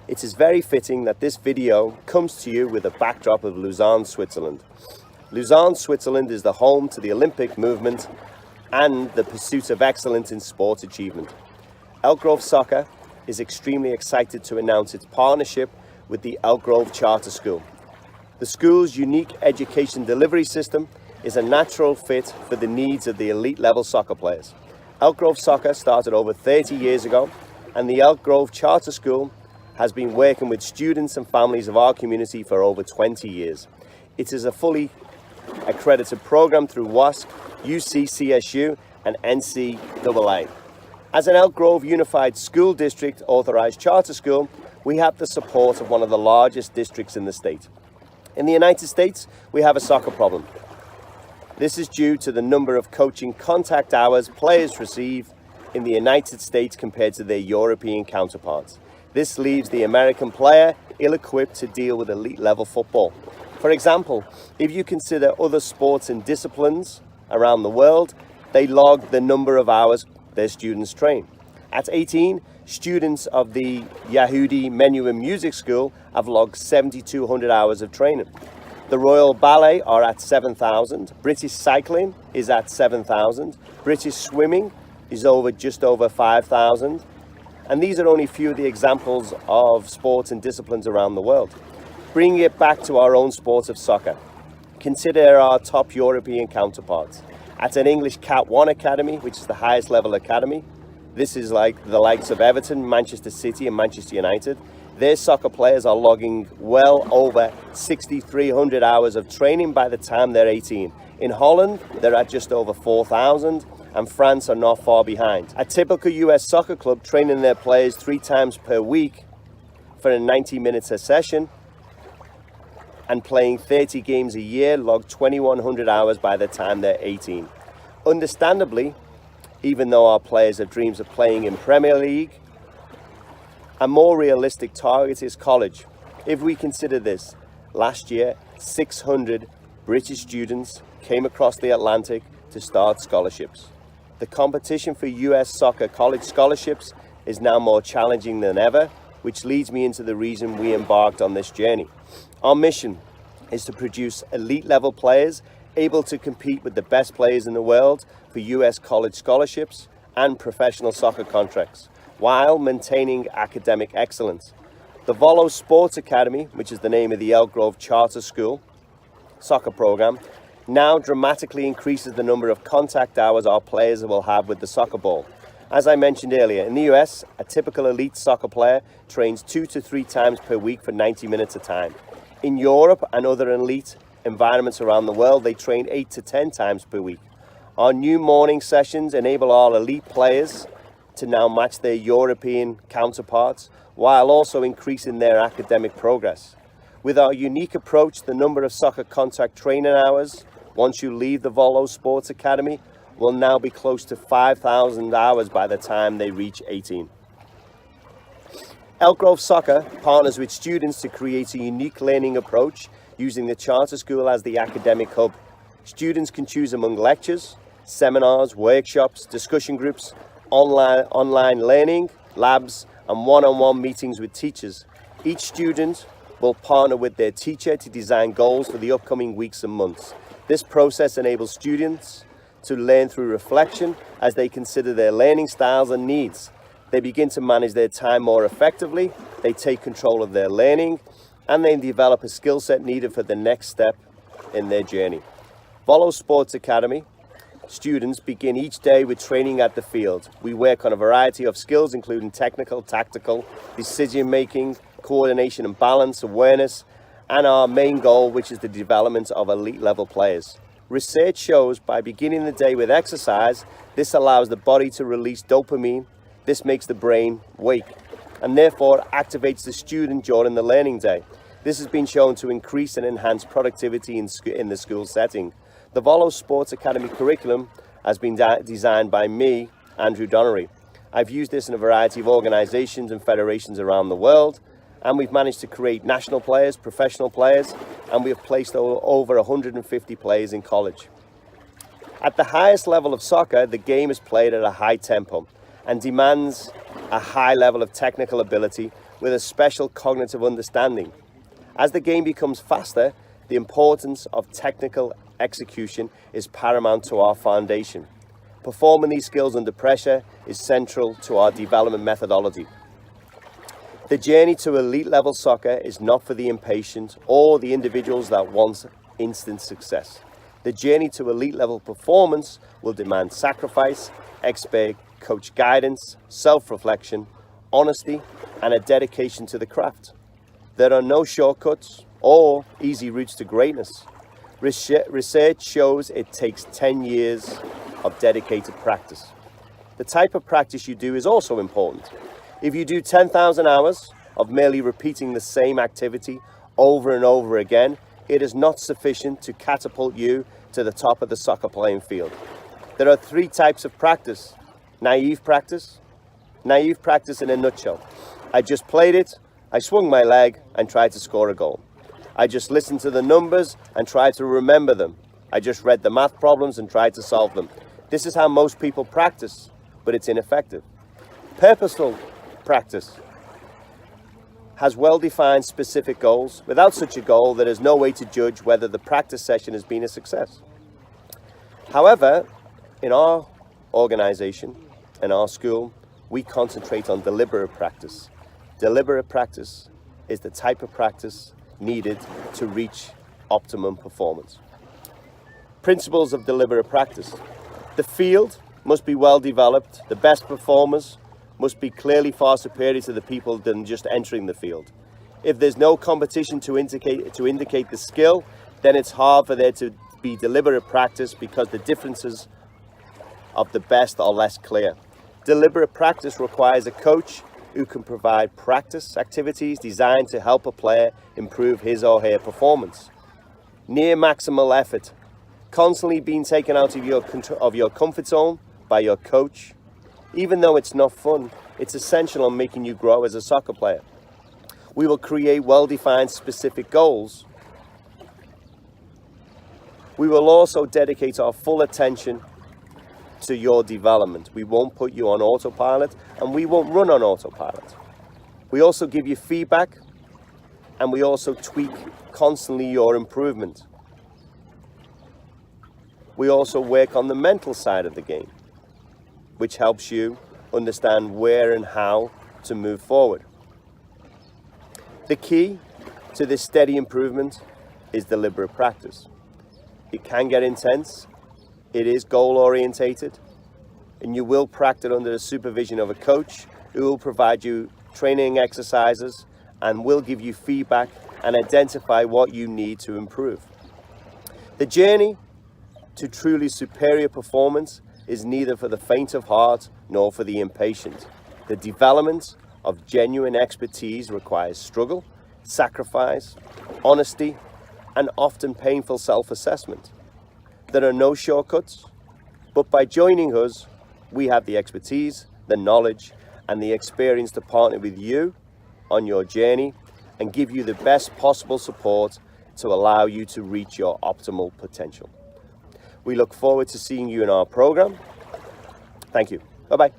It is very fitting that this video comes to you with a backdrop of Lausanne, Switzerland. Lausanne, Switzerland is the home to the Olympic movement and the pursuit of excellence in sport achievement. Elk Grove Soccer is extremely excited to announce its partnership with the Elk Grove Charter School. The school's unique education delivery system is a natural fit for the needs of the elite level soccer players. Elk Grove Soccer started over 30 years ago, and the Elk Grove Charter School has been working with students and families of our community for over 20 years. It is a fully accredited program through WASC, UCCSU and NCAA. As an Elk Grove Unified School District authorized charter school, we have the support of one of the largest districts in the state. In the United States, we have a soccer problem. This is due to the number of coaching contact hours players receive in the United States compared to their European counterparts. This leaves the American player ill-equipped to deal with elite level football. For example, if you consider other sports and disciplines around the world, they log the number of hours their students train. At 18, students of the Yehudi Menuhin Music School have logged 7,200 hours of training. The Royal Ballet are at 7,000, British cycling is at 7,000, British swimming is just over 5,000, and these are only a few of the examples of sports and disciplines around the world. Bringing it back to our own sport of soccer, consider our top European counterparts. At an English Cat 1 academy, which is the highest level academy, this is like the likes of Everton, Manchester City and Manchester United. Their soccer players are logging well over 6,300 hours of training by the time they're 18. In Holland, they're at just over 4,000, and France are not far behind. A typical US soccer club training their players 3 times per week for a 90 minutes a session and playing 30 games a year log 2,100 hours by the time they're 18. Understandably, even though our players have dreams of playing in Premier League, a more realistic target is college. If we consider this, last year 600 British students came across the Atlantic to start scholarships. The competition for US soccer college scholarships is now more challenging than ever, which leads me into the reason we embarked on this journey. Our mission is to produce elite level players able to compete with the best players in the world for US college scholarships and professional soccer contracts, while maintaining academic excellence. The Volo Sports Academy, which is the name of the Elk Grove Charter School soccer program, now dramatically increases the number of contact hours our players will have with the soccer ball. As I mentioned earlier, in the US, a typical elite soccer player trains 2 to 3 times per week for 90 minutes a time. In Europe and other elite environments around the world, they train 8 to 10 times per week. Our new morning sessions enable our elite players to now match their European counterparts while also increasing their academic progress. With our unique approach, the number of soccer contact training hours, once you leave the Volo Sports Academy, will now be close to 5,000 hours by the time they reach 18. Elk Grove Soccer partners with students to create a unique learning approach using the charter school as the academic hub. Students can choose among lectures, seminars, workshops, discussion groups, online learning, labs, and one-on-one meetings with teachers. Each student will partner with their teacher to design goals for the upcoming weeks and months. This process enables students to learn through reflection as they consider their learning styles and needs. They begin to manage their time more effectively, they take control of their learning, and they develop a skill set needed for the next step in their journey. Volo Sports Academy students begin each day with training at the field. We work on a variety of skills, including technical, tactical, decision-making, coordination and balance, awareness, and our main goal, which is the development of elite level players. Research shows by beginning the day with exercise, this allows the body to release dopamine. This makes the brain wake and therefore activates the student during the learning day. This has been shown to increase and enhance productivity in the school setting. The Volo Sports Academy curriculum has been designed by me, Andrew Donnery. I've used this in a variety of organizations and federations around the world, and we've managed to create national players, professional players, and we have placed over 150 players in college. At the highest level of soccer, the game is played at a high tempo, and demands a high level of technical ability with a special cognitive understanding. As the game becomes faster, the importance of technical execution is paramount to our foundation. Performing these skills under pressure is central to our development methodology. The journey to elite level soccer is not for the impatient or the individuals that want instant success. The journey to elite level performance will demand sacrifice, expert coach guidance, self-reflection, honesty, and a dedication to the craft. There are no shortcuts or easy routes to greatness. Research shows it takes 10 years of dedicated practice. The type of practice you do is also important. If you do 10,000 hours of merely repeating the same activity over and over again, it is not sufficient to catapult you to the top of the soccer playing field. There are 3 types of practice. Naive practice. Naive practice in a nutshell. I just played it, I swung my leg and tried to score a goal. I just listened to the numbers and tried to remember them. I just read the math problems and tried to solve them. This is how most people practice, but it's ineffective. Purposeful practice has well-defined specific goals. Without such a goal, there is no way to judge whether the practice session has been a success. However, in our organization, in our school, we concentrate on deliberate practice. Deliberate practice is the type of practice needed to reach optimum performance. Principles of deliberate practice. The field must be well developed. The best performers must be clearly far superior to the people than just entering the field. If there's no competition to indicate the skill, then it's hard for there to be deliberate practice because the differences of the best are less clear. Deliberate practice requires a coach who can provide practice activities designed to help a player improve his or her performance. Near maximal effort, constantly being taken out of your comfort zone by your coach. Even though it's not fun, it's essential in making you grow as a soccer player. We will create well-defined specific goals. We will also dedicate our full attention to your development. We won't put you on autopilot and we won't run on autopilot. We also give you feedback and we also tweak constantly your improvement. We also work on the mental side of the game, which helps you understand where and how to move forward. The key to this steady improvement is deliberate practice. It can get intense. It is goal orientated, and you will practice under the supervision of a coach who will provide you training exercises and will give you feedback and identify what you need to improve. The journey to truly superior performance is neither for the faint of heart nor for the impatient. The development of genuine expertise requires struggle, sacrifice, honesty, and often painful self-assessment. There are no shortcuts, but by joining us, we have the expertise, the knowledge, and the experience to partner with you on your journey and give you the best possible support to allow you to reach your optimal potential. We look forward to seeing you in our program. Thank you. Bye-bye.